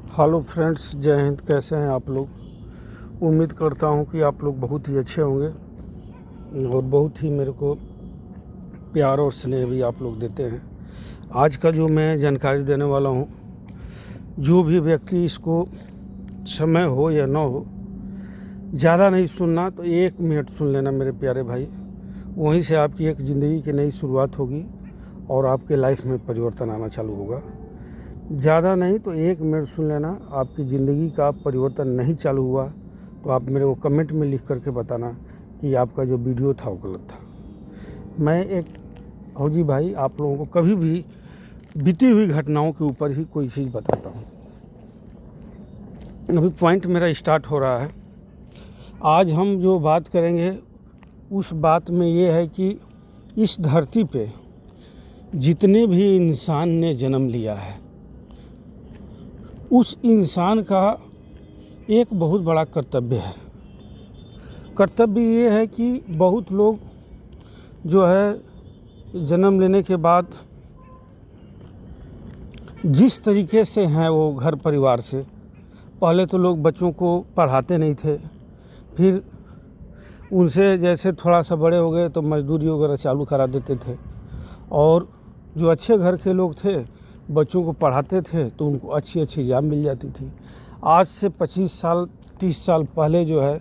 Hello friends, जय हिंद। कैसे हैं आप लोग? उम्मीद करता हूं कि आप लोग बहुत ही अच्छे होंगे और बहुत ही मेरे को प्यार और स्नेह भी आप लोग देते हैं। आज का जो मैं जानकारी देने वाला हूं, जो भी व्यक्ति इसको समय हो या ना हो, ज़्यादा नहीं सुनना तो 1 मिनट सुन लेना मेरे प्यारे भाई। वहीं से आपकी एक ज़िंदगी की नई शुरुआत होगी और आपके लाइफ में परिवर्तन आना चालू होगा। ज़्यादा नहीं तो 1 मिनट सुन लेना। आपकी ज़िंदगी का परिवर्तन नहीं चालू हुआ तो आप मेरे को कमेंट में लिख करके बताना कि आपका जो वीडियो था वो गलत था। मैं एक फौजी भाई आप लोगों को कभी भी बीती हुई घटनाओं के ऊपर ही कोई चीज़ बताता हूँ। अभी पॉइंट मेरा स्टार्ट हो रहा है। आज हम जो बात करेंगे उस बात में ये है कि इस धरती पे जितने भी इंसान ने जन्म लिया है, उस इंसान का एक बहुत बड़ा कर्तव्य है। कर्तव्य ये है कि बहुत लोग जो है जन्म लेने के बाद जिस तरीके से हैं वो घर परिवार से, पहले तो लोग बच्चों को पढ़ाते नहीं थे, फिर उनसे जैसे थोड़ा सा बड़े हो गए तो मजदूरी वगैरह चालू करा देते थे, और जो अच्छे घर के लोग थे बच्चों को पढ़ाते थे तो उनको अच्छी अच्छी जॉब मिल जाती थी। आज से 25 साल 30 साल पहले जो है,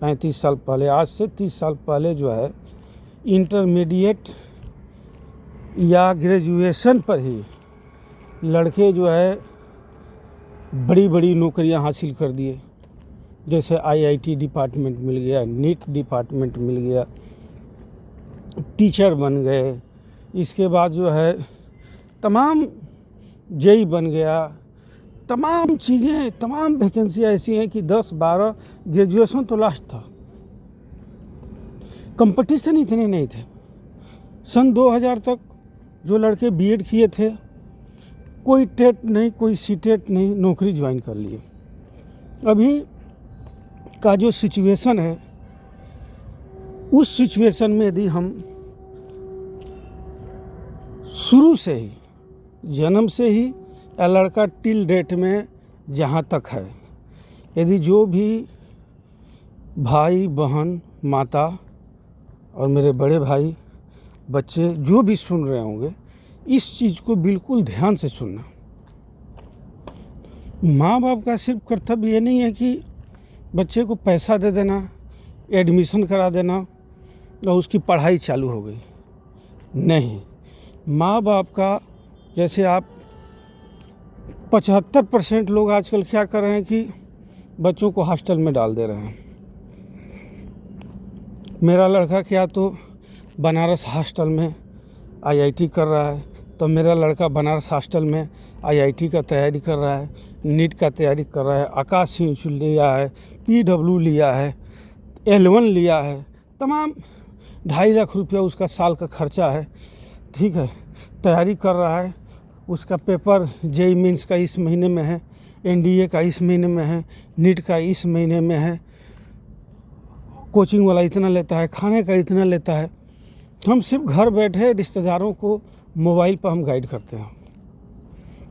35 साल पहले, आज से 30 साल पहले जो है, इंटरमीडिएट या ग्रेजुएशन पर ही लड़के जो है बड़ी बड़ी नौकरियां हासिल कर दिए। जैसे आईआईटी डिपार्टमेंट मिल गया, नीट डिपार्टमेंट मिल गया, टीचर बन गए। इसके बाद जो है तमाम जेई बन गया। तमाम चीज़ें, तमाम वैकेंसियाँ ऐसी हैं कि 10-12 ग्रेजुएशन तो लास्ट था। कंपटीशन इतने नहीं थे। सन 2000 तक जो लड़के बीएड किए थे, कोई टेट नहीं, कोई सीटेट नहीं, नौकरी ज्वाइन कर लिए। अभी का जो सिचुएशन है, उस सिचुएशन में यदि हम शुरू से ही, जन्म से ही, या लड़का टिल डेट में जहाँ तक है, यदि जो भी भाई बहन माता और मेरे बड़े भाई बच्चे जो भी सुन रहे होंगे, इस चीज़ को बिल्कुल ध्यान से सुनना। माँ बाप का सिर्फ कर्तव्य ये नहीं है कि बच्चे को पैसा दे देना, एडमिशन करा देना और उसकी पढ़ाई चालू हो गई। नहीं, माँ बाप का, जैसे आप 75% लोग आजकल क्या कर रहे हैं कि बच्चों को हॉस्टल में डाल दे रहे हैं। मेरा लड़का क्या तो बनारस हॉस्टल में आईआईटी कर रहा है, तो मेरा लड़का बनारस हॉस्टल में आईआईटी का तैयारी कर रहा है, नीट का तैयारी कर रहा है, आकाश लिया है, पीडब्ल्यू लिया है, L1 लिया है। तमाम 2.5 लाख रुपया उसका साल का खर्चा है। ठीक है, तैयारी कर रहा है। उसका पेपर जेई मीन्स का इस महीने में है, एनडीए का इस महीने में है, नीट का इस महीने में है। कोचिंग वाला इतना लेता है, खाने का इतना लेता है। हम सिर्फ घर बैठे रिश्तेदारों को मोबाइल पर हम गाइड करते हैं।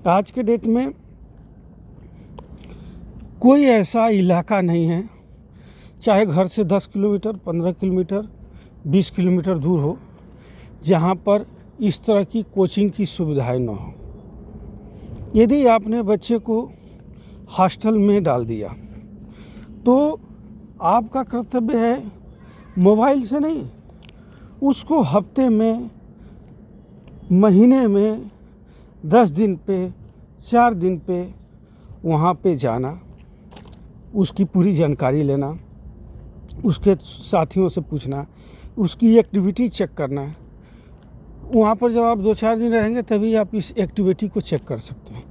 आज के डेट में कोई ऐसा इलाका नहीं है, चाहे घर से 10 किलोमीटर, 15 किलोमीटर, 20 किलोमीटर दूर हो, जहाँ पर इस तरह की कोचिंग की सुविधाएं न हो। यदि आपने बच्चे को हॉस्टल में डाल दिया तो आपका कर्तव्य है मोबाइल से नहीं, उसको हफ्ते में, महीने में, 10 दिन पे, 4 दिन पे वहाँ पे जाना, उसकी पूरी जानकारी लेना, उसके साथियों से पूछना, उसकी एक्टिविटी चेक करना। वहाँ पर जब आप 2-4 दिन रहेंगे तभी आप इस एक्टिविटी को चेक कर सकते हैं।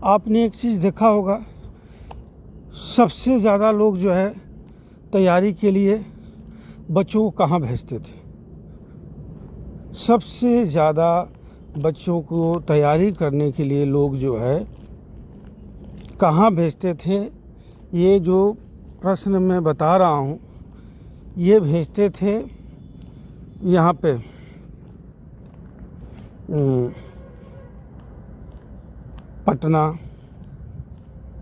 आपने एक चीज़ देखा होगा, सबसे ज़्यादा लोग जो है तैयारी के लिए बच्चों को कहाँ भेजते थे? सबसे ज़्यादा बच्चों को तैयारी करने के लिए लोग जो है कहाँ भेजते थे? ये जो प्रश्न मैं बता रहा हूँ, ये भेजते थे यहाँ पे पटना,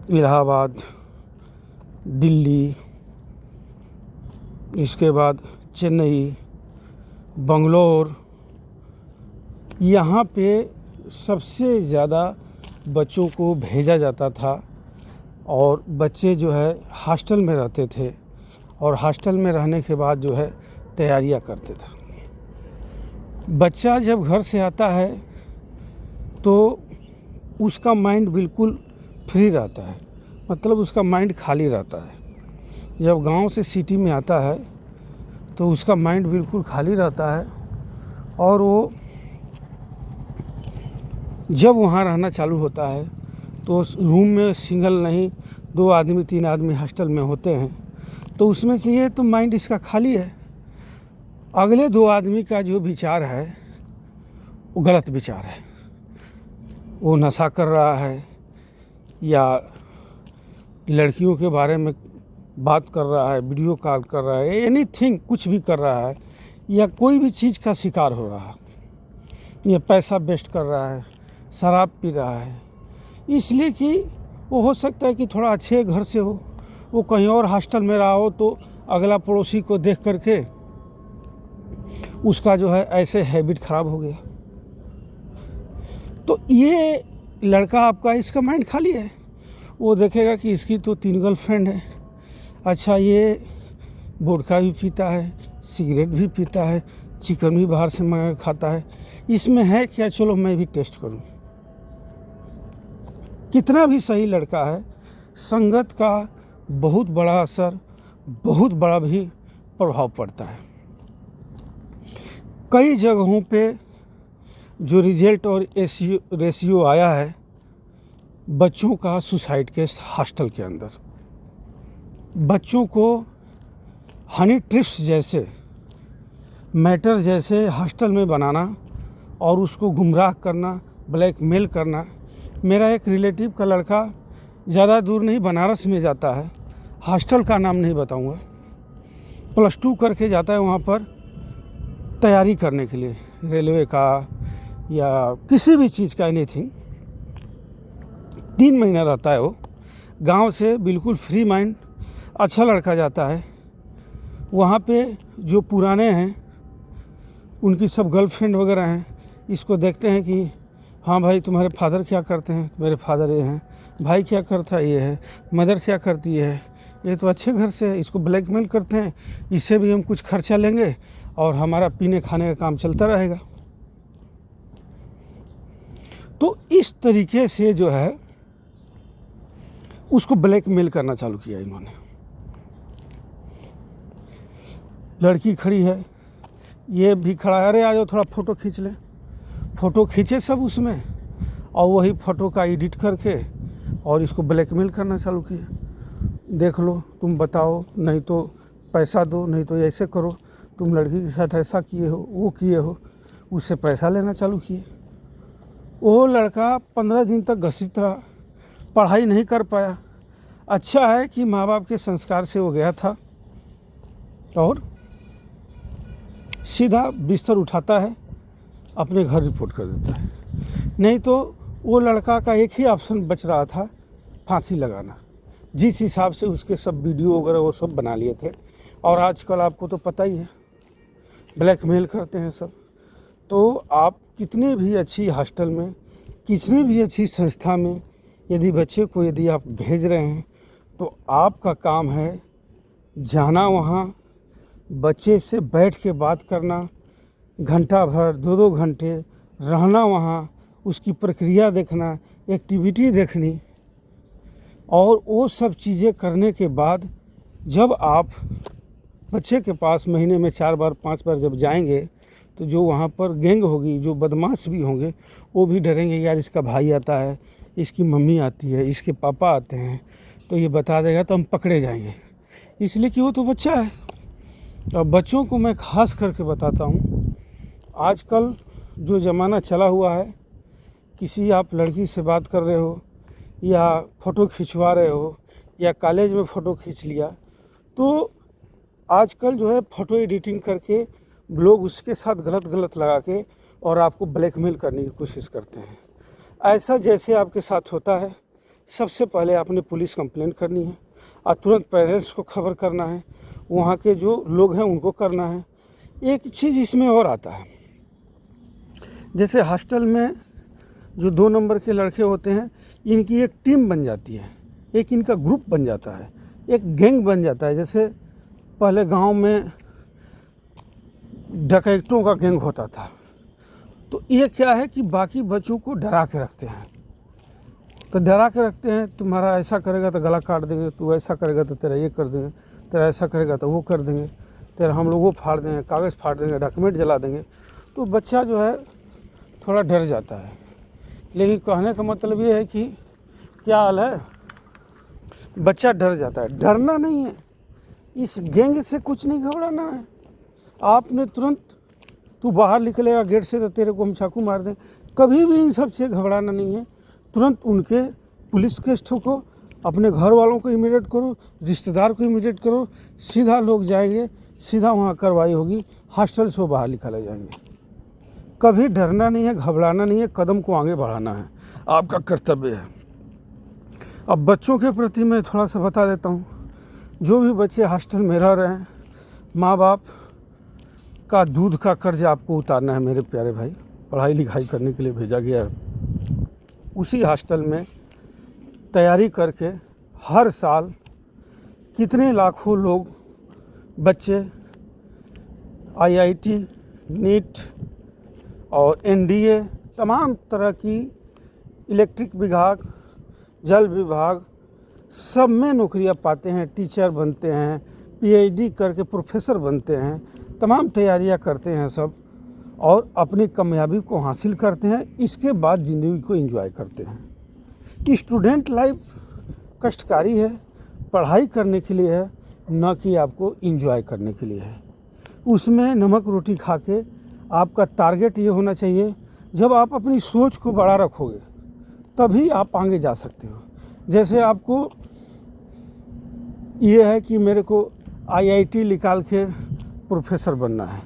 इलाहाबाद, दिल्ली, इसके बाद चेन्नई, बंगलोर, यहाँ पे सबसे ज़्यादा बच्चों को भेजा जाता था और बच्चे जो है हॉस्टल में रहते थे और हॉस्टल में रहने के बाद जो है तैयारियां करते थे। बच्चा जब घर से आता है तो उसका माइंड बिल्कुल फ्री रहता है, मतलब उसका माइंड खाली रहता है। जब गांव से सिटी में आता है तो उसका माइंड बिल्कुल खाली रहता है और वो जब वहाँ रहना चालू होता है तो उस रूम में सिंगल नहीं 2 आदमी 3 आदमी हॉस्टल में होते हैं, तो उसमें से ये तो माइंड इसका खाली है। अगले 2 आदमी का जो विचार है वो गलत विचार है, वो नशा कर रहा है या लड़कियों के बारे में बात कर रहा है, वीडियो कॉल कर रहा है, एनीथिंग कुछ भी कर रहा है या कोई भी चीज़ का शिकार हो रहा है या पैसा वेस्ट कर रहा है, शराब पी रहा है, इसलिए कि वो हो सकता है कि थोड़ा अच्छे घर से हो, वो कहीं और हॉस्टल में रहा हो तो अगला पड़ोसी को देख करके उसका जो है ऐसे हैबिट ख़राब हो गया। तो ये लड़का आपका, इसका माइंड खाली है, वो देखेगा कि इसकी तो 3 गर्लफ्रेंड है, अच्छा ये वोडका भी पीता है, सिगरेट भी पीता है, चिकन भी बाहर से मंगा खाता है, इसमें है क्या, चलो मैं भी टेस्ट करूं। कितना भी सही लड़का है, संगत का बहुत बड़ा असर, बहुत बड़ा भी प्रभाव पड़ता है। कई जगहों पे जो रिजल्ट और रेशियो आया है बच्चों का सुसाइड के हॉस्टल के अंदर, बच्चों को हनी ट्रिप्स जैसे मैटर जैसे हॉस्टल में बनाना और उसको गुमराह करना, ब्लैकमेल करना। मेरा एक रिलेटिव का लड़का ज़्यादा दूर नहीं बनारस में जाता है, हॉस्टल का नाम नहीं बताऊंगा, +2 करके जाता है वहाँ पर तैयारी करने के लिए, रेलवे का या किसी भी चीज़ का, एनीथिंग। 3 महीना रहता है वो, गांव से बिल्कुल फ्री माइंड, अच्छा लड़का जाता है। वहाँ पे जो पुराने हैं उनकी सब गर्लफ्रेंड वगैरह हैं, इसको देखते हैं कि हाँ भाई तुम्हारे फादर क्या करते हैं, मेरे फादर ये हैं, भाई क्या करता है ये है, मदर क्या करती है, ये तो अच्छे घर से है, इसको ब्लैकमेल करते हैं, इससे भी हम कुछ खर्चा लेंगे और हमारा पीने खाने का काम चलता रहेगा। तो इस तरीके से जो है उसको ब्लैकमेल करना चालू किया इन्होंने। लड़की खड़ी है, ये भी खड़ा है, अरे आ जाओ थोड़ा फ़ोटो खींच ले, फ़ोटो खींचे सब उसमें और वही फ़ोटो का एडिट करके और इसको ब्लैकमेल करना चालू किया। देख लो, तुम बताओ, नहीं तो पैसा दो, नहीं तो ऐसे करो, तुम लड़की के साथ ऐसा किए हो, वो किए हो, उससे पैसा लेना चालू किए। वो लड़का 15 दिन तक घसीट रहा, पढ़ाई नहीं कर पाया। अच्छा है कि माँ बाप के संस्कार से वो गया था और सीधा बिस्तर उठाता है, अपने घर रिपोर्ट कर देता है। नहीं तो वो लड़का का एक ही ऑप्शन बच रहा था, फांसी लगाना। जिस हिसाब से उसके सब वीडियो वगैरह वो सब बना लिए थे, और आजकल आपको तो पता ही है ब्लैकमेल करते हैं सब। तो आप कितने भी अच्छी हॉस्टल में, कितनी भी अच्छी संस्था में यदि बच्चे को यदि आप भेज रहे हैं तो आपका काम है जाना वहाँ, बच्चे से बैठ के बात करना, घंटा भर 2-2 घंटे रहना वहाँ, उसकी प्रक्रिया देखना, एक्टिविटी देखनी, और वो सब चीज़ें करने के बाद जब आप बच्चे के पास महीने में 4 बार 5 बार जब जाएंगे तो जो वहाँ पर गैंग होगी, जो बदमाश भी होंगे, वो भी डरेंगे, यार इसका भाई आता है, इसकी मम्मी आती है, इसके पापा आते हैं, तो ये बता देगा तो हम पकड़े जाएंगे, इसलिए कि वो तो बच्चा है। और बच्चों को मैं ख़ास करके बताता हूँ, आजकल जो ज़माना चला हुआ है, किसी आप लड़की से बात कर रहे हो या फ़ोटो खिंचवा रहे हो या कॉलेज में फ़ोटो खींच लिया, तो आजकल जो है फ़ोटो एडिटिंग करके लोग उसके साथ गलत लगा के और आपको ब्लैकमेल करने की कोशिश करते हैं। ऐसा जैसे आपके साथ होता है सबसे पहले आपने पुलिस कंप्लेंट करनी है और तुरंत पेरेंट्स को खबर करना है, वहाँ के जो लोग हैं उनको करना है। एक चीज़ इसमें और आता है, जैसे हॉस्टल में जो 2 नंबर के लड़के होते हैं, इनकी एक टीम बन जाती है, एक इनका ग्रुप बन जाता है, एक गैंग बन जाता है। जैसे पहले गांव में डकैतों का गैंग होता था, तो ये क्या है कि बाकी बच्चों को डरा के रखते हैं। तो डरा के रखते हैं, तुम्हारा ऐसा करेगा तो गला काट देंगे, तू ऐसा करेगा तो तेरा ये कर देंगे, तेरा ऐसा करेगा तो वो कर देंगे, तेरा हम लोग वो फाड़ देंगे, कागज़ फाड़ देंगे, डॉक्यूमेंट जला देंगे। तो बच्चा जो है थोड़ा डर जाता है। लेकिन कहने का मतलब ये है कि क्या हाल है, बच्चा डर जाता है। डरना नहीं है, इस गैंग से कुछ नहीं घबराना है। आपने तुरंत, तू बाहर निकलेगा गेट से तो तेरे को हम चाकू मार दें, कभी भी इन सब से घबराना नहीं है। तुरंत उनके पुलिस केस ठोको, अपने घर वालों को इमीडिएट करो, रिश्तेदार को इमीडिएट करो, सीधा लोग जाएंगे, सीधा वहाँ कार्रवाई होगी, हॉस्टल से बाहर निकाले जाएंगे। कभी डरना नहीं है, घबराना नहीं है, कदम को आगे बढ़ाना है, आपका कर्तव्य है। अब बच्चों के प्रति मैं थोड़ा सा बता देता हूँ। जो भी बच्चे हॉस्टल में रह रहे हैं, माँ बाप का दूध का कर्ज आपको उतारना है मेरे प्यारे भाई। पढ़ाई लिखाई करने के लिए भेजा गया है, उसी हॉस्टल में तैयारी करके हर साल कितने लाखों लोग बच्चे IIT, नीट और NDA, तमाम तरह की, इलेक्ट्रिक विभाग, जल विभाग, सब में नौकरियां पाते हैं, टीचर बनते हैं, PhD करके प्रोफेसर बनते हैं, तमाम तैयारियां करते हैं सब, और अपनी कामयाबी को हासिल करते हैं। इसके बाद ज़िंदगी को एंजॉय करते हैं। स्टूडेंट लाइफ कष्टकारी है, पढ़ाई करने के लिए है, न कि आपको एंजॉय करने के लिए है। उसमें नमक रोटी खा के आपका टारगेट ये होना चाहिए, जब आप अपनी सोच को बड़ा रखोगे तभी आप आगे जा सकते हो। जैसे आपको ये है कि मेरे को IIT निकाल के प्रोफेसर बनना है,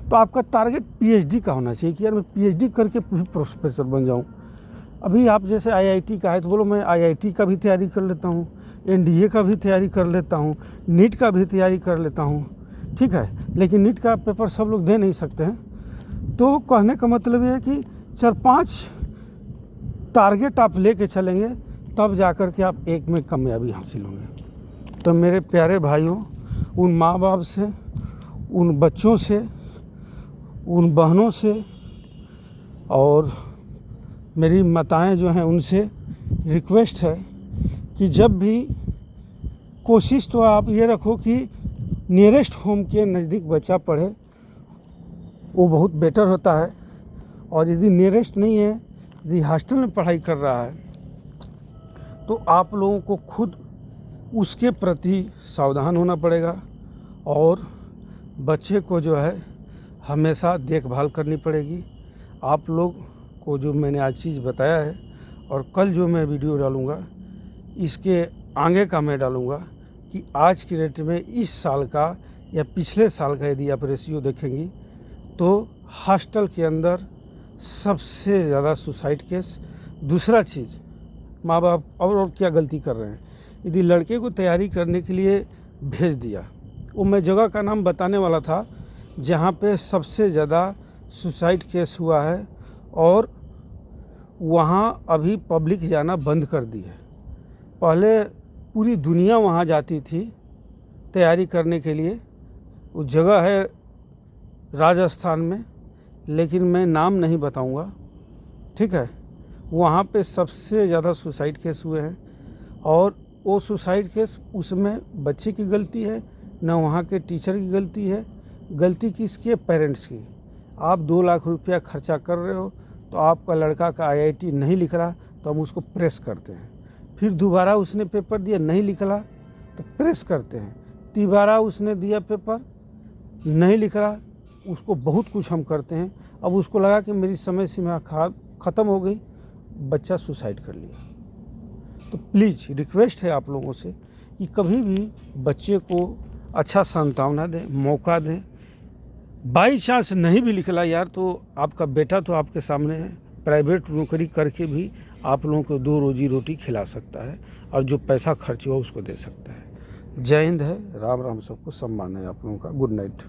तो आपका टारगेट PhD का होना चाहिए कि यार मैं PhD करके प्रोफेसर बन जाऊं। अभी आप जैसे IIT का है तो बोलो मैं IIT का भी तैयारी कर लेता हूं, NDA का भी तैयारी कर लेता हूं, नीट का भी तैयारी कर लेता हूं, ठीक है। लेकिन नीट का पेपर सब लोग दे नहीं सकते हैं। तो कहने का मतलब ये है कि 4-5 टारगेट आप लेके चलेंगे, तब जाकर के आप एक में कामयाबी हासिल होंगे। तो मेरे प्यारे भाइयों, उन माँ बाप से, उन बच्चों से, उन बहनों से और मेरी माताएं जो हैं उनसे रिक्वेस्ट है कि जब भी, कोशिश तो आप ये रखो कि नियरेस्ट होम के नज़दीक बच्चा पढ़े, वो बहुत बेटर होता है। और यदि नियरेस्ट नहीं है, यदि हॉस्टल में पढ़ाई कर रहा है, तो आप लोगों को खुद उसके प्रति सावधान होना पड़ेगा और बच्चे को जो है हमेशा देखभाल करनी पड़ेगी। आप लोग को जो मैंने आज चीज़ बताया है और कल जो मैं वीडियो डालूँगा, इसके आगे का मैं डालूँगा कि आज की डेट में इस साल का या पिछले साल का यदि आप रेशियो देखेंगी तो हॉस्टल के अंदर सबसे ज़्यादा सुसाइड केस। दूसरा चीज़, माँ बाप और क्या गलती कर रहे हैं, यदि लड़के को तैयारी करने के लिए भेज दिया, वो मैं जगह का नाम बताने वाला था जहाँ पे सबसे ज़्यादा सुसाइड केस हुआ है, और वहाँ अभी पब्लिक जाना बंद कर दी है। पहले पूरी दुनिया वहाँ जाती थी तैयारी करने के लिए। वो जगह है राजस्थान में, लेकिन मैं नाम नहीं बताऊँगा, ठीक है। वहाँ पे सबसे ज़्यादा सुसाइड केस हुए हैं, और वो सुसाइड केस, उसमें बच्चे की गलती है न वहाँ के टीचर की गलती है। गलती किसकी है? पेरेंट्स की। आप 2 लाख रुपया खर्चा कर रहे हो, तो आपका लड़का का IIT नहीं लिख रहा तो हम उसको प्रेस करते हैं। फिर दोबारा उसने पेपर दिया, नहीं लिखला तो प्रेस करते हैं। तिबारा उसने दिया पेपर, नहीं लिख रहा, उसको बहुत कुछ हम करते हैं। अब उसको लगा कि मेरी समय सीमा ख़त्म हो गई, बच्चा सुसाइड कर लिया। तो प्लीज़ रिक्वेस्ट है आप लोगों से कि कभी भी बच्चे को अच्छा सांत्वना दें, मौका दें। बाई चांस नहीं भी निकला यार, तो आपका बेटा तो आपके सामने है, प्राइवेट नौकरी करके भी आप लोगों को 2 रोजी रोटी खिला सकता है और जो पैसा खर्च हुआ उसको दे सकता है। जय हिंद है, राम राम, सबको सम्मान है आप लोगों का। Good night.